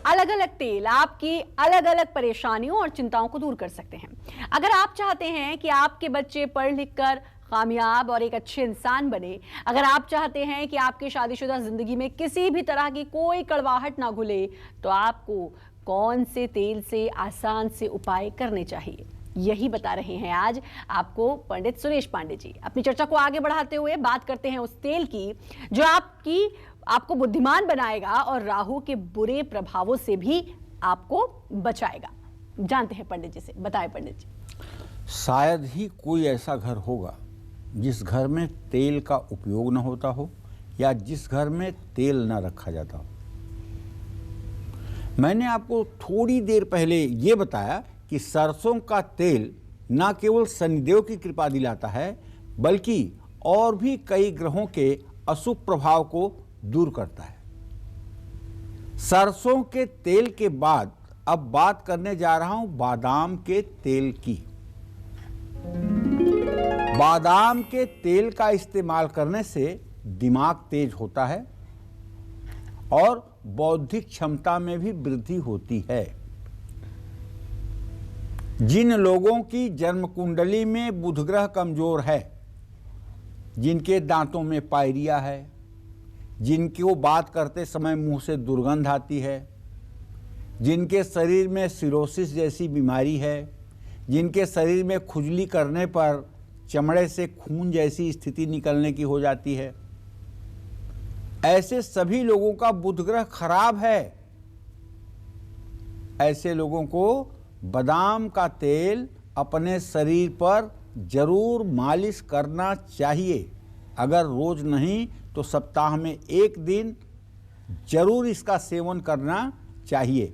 अलग अलग तेल आपकी अलग अलग परेशानियों और चिंताओं को दूर कर सकते हैं। अगर आप चाहते हैं कि आपके बच्चे पढ़ लिख कर कामयाब और एक अच्छे इंसान बने, अगर आप चाहते हैं कि आपकी शादीशुदा जिंदगी में किसी भी तरह की कोई कड़वाहट ना घुले, तो आपको कौन से तेल से आसान से उपाय करने चाहिए, यही बता रहे हैं आज आपको पंडित सुरेश पांडे जी। अपनी चर्चा को आगे बढ़ाते हुए बात करते हैं उस तेल की जो आपको बुद्धिमान बनाएगा और राहु के बुरे प्रभावों से भी आपको बचाएगा। जानते हैं पंडित जी से। बताएं पंडित जी। शायद ही कोई ऐसा घर होगा जिस घर में तेल का उपयोग न होता हो या जिस घर में तेल न रखा जाता हो। मैंने आपको थोड़ी देर पहले ये बताया कि सरसों का तेल न केवल शनिदेव की कृपा दिलाता है, बल्कि और भी कई ग्रहों के अशुभ प्रभाव को दूर करता है। सरसों के तेल के बाद अब बात करने जा रहा हूं बादाम के तेल की। बादाम के तेल का इस्तेमाल करने से दिमाग तेज होता है और बौद्धिक क्षमता में भी वृद्धि होती है। जिन लोगों की जन्म कुंडली में बुध ग्रह कमजोर है, जिनके दांतों में पायरिया है, जिनको बात करते समय मुंह से दुर्गंध आती है, जिनके शरीर में सिरोसिस जैसी बीमारी है, जिनके शरीर में खुजली करने पर चमड़े से खून जैसी स्थिति निकलने की हो जाती है, ऐसे सभी लोगों का बुध ग्रह खराब है। ऐसे लोगों को बादाम का तेल अपने शरीर पर जरूर मालिश करना चाहिए। अगर रोज नहीं तो सप्ताह में एक दिन जरूर इसका सेवन करना चाहिए।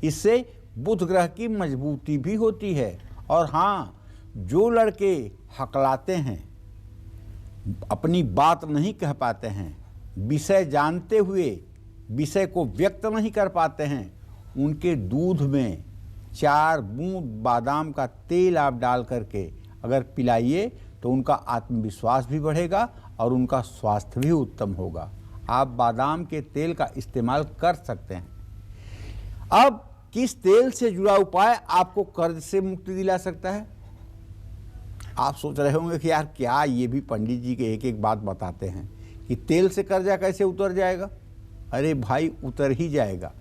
इससे बुध ग्रह की मजबूती भी होती है। और हाँ, जो लड़के हकलाते हैं, अपनी बात नहीं कह पाते हैं, विषय जानते हुए विषय को व्यक्त नहीं कर पाते हैं, उनके दूध में 4 बूंद बादाम का तेल आप डाल करके अगर पिलाइए तो उनका आत्मविश्वास भी बढ़ेगा और उनका स्वास्थ्य भी उत्तम होगा। आप बादाम के तेल का इस्तेमाल कर सकते हैं। अब किस तेल से जुड़ा उपाय आपको कर्ज से मुक्ति दिला सकता है? आप सोच रहे होंगे कि यार क्या ये भी पंडित जी के एक एक बात बताते हैं कि तेल से कर्जा कैसे उतर जाएगा। अरे भाई, उतर ही जाएगा।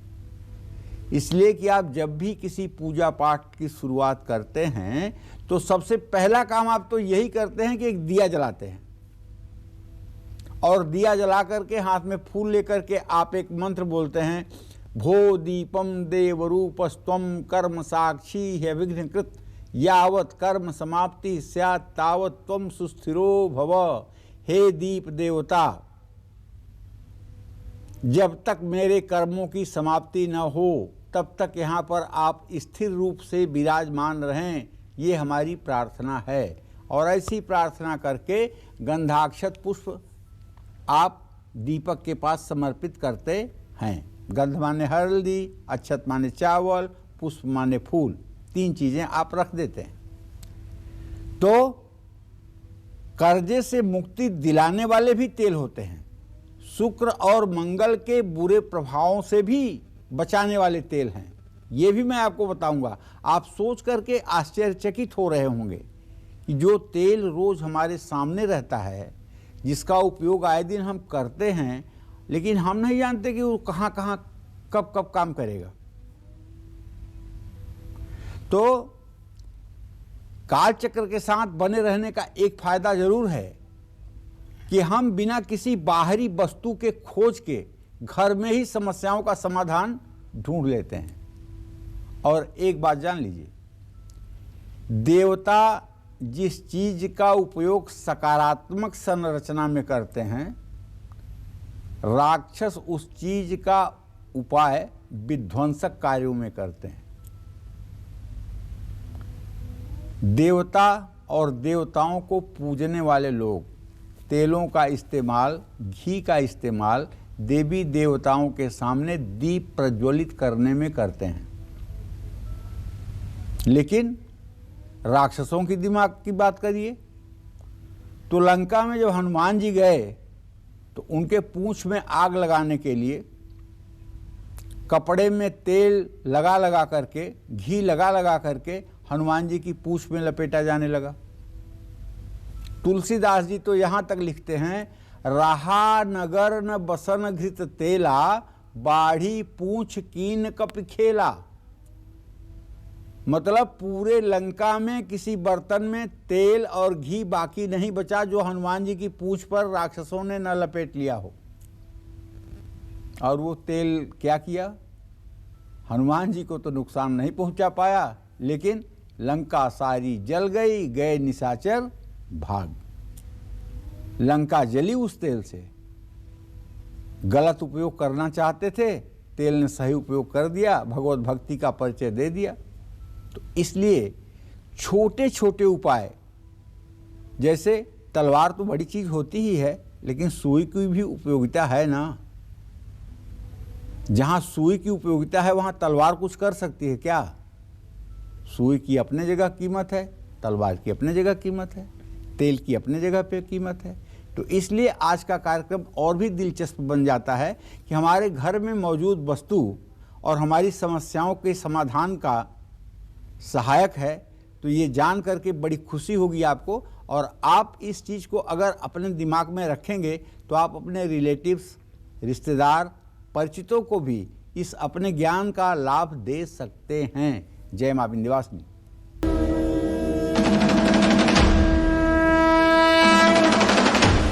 इसलिए कि आप जब भी किसी पूजा पाठ की शुरुआत करते हैं तो सबसे पहला काम आप तो यही करते हैं कि एक दिया जलाते हैं, और दिया जला करके हाथ में फूल लेकर के आप एक मंत्र बोलते हैं, भो दीपम देवरूपस्त्वम कर्म साक्षी है विघ्नकृत यावत कर्म समाप्ति स्यात् तावत त्वम सुस्थिरो भव। हे दीप देवता, जब तक मेरे कर्मों की समाप्ति न हो तब तक यहाँ पर आप स्थिर रूप से विराजमान रहें, ये हमारी प्रार्थना है। और ऐसी प्रार्थना करके गंधाक्षत पुष्प आप दीपक के पास समर्पित करते हैं। गंध माने हल्दी, अक्षत माने चावल, पुष्प माने फूल, 3 चीजें आप रख देते हैं। तो कर्जे से मुक्ति दिलाने वाले भी तेल होते हैं। शुक्र और मंगल के बुरे प्रभावों से भी बचाने वाले तेल हैं। ये भी मैं आपको बताऊंगा। आप सोच करके आश्चर्यचकित हो रहे होंगे कि जो तेल रोज हमारे सामने रहता है, जिसका उपयोग आए दिन हम करते हैं, लेकिन हम नहीं जानते कि वो कहाँ कहाँ कब कब काम करेगा। तो कालचक्र के साथ बने रहने का एक फायदा जरूर है कि हम बिना किसी बाहरी वस्तु के खोज के घर में ही समस्याओं का समाधान ढूंढ लेते हैं। और एक बात जान लीजिए, देवता जिस चीज का उपयोग सकारात्मक संरचना में करते हैं, राक्षस उस चीज का उपाय विध्वंसक कार्यों में करते हैं। देवता और देवताओं को पूजने वाले लोग तेलों का इस्तेमाल, घी का इस्तेमाल देवी देवताओं के सामने दीप प्रज्वलित करने में करते हैं। लेकिन राक्षसों की दिमाग की बात करिए तो लंका में जब हनुमान जी गए तो उनके पूंछ में आग लगाने के लिए कपड़े में तेल लगा लगा करके, घी लगा लगा करके हनुमान जी की पूंछ में लपेटा जाने लगा। तुलसीदास जी तो यहाँ तक लिखते हैं, रहा नगर न बसन घृत तेला, बाढ़ी पूंछ कीन कपि खेला। मतलब पूरे लंका में किसी बर्तन में तेल और घी बाकी नहीं बचा जो हनुमान जी की पूंछ पर राक्षसों ने न लपेट लिया हो। और वो तेल क्या किया? हनुमान जी को तो नुकसान नहीं पहुंचा पाया, लेकिन लंका सारी जल गई, गए निशाचर भाग। लंका जली उस तेल से। गलत उपयोग करना चाहते थे, तेल ने सही उपयोग कर दिया, भगवत भक्ति का परिचय दे दिया। तो इसलिए छोटे छोटे उपाय, जैसे तलवार तो बड़ी चीज होती ही है, लेकिन सुई की भी उपयोगिता है ना। जहां सुई की उपयोगिता है वहां तलवार कुछ कर सकती है क्या? सुई की अपने जगह कीमत है, तलवार की अपने जगह कीमत है, तेल की अपने जगह पे कीमत है। तो इसलिए आज का कार्यक्रम और भी दिलचस्प बन जाता है कि हमारे घर में मौजूद वस्तु और हमारी समस्याओं के समाधान का सहायक है। तो ये जान करके बड़ी खुशी होगी आपको, और आप इस चीज़ को अगर अपने दिमाग में रखेंगे तो आप अपने रिलेटिव्स, रिश्तेदार, परिचितों को भी इस अपने ज्ञान का लाभ दे सकते हैं। जय मां विंध्यवासिनी।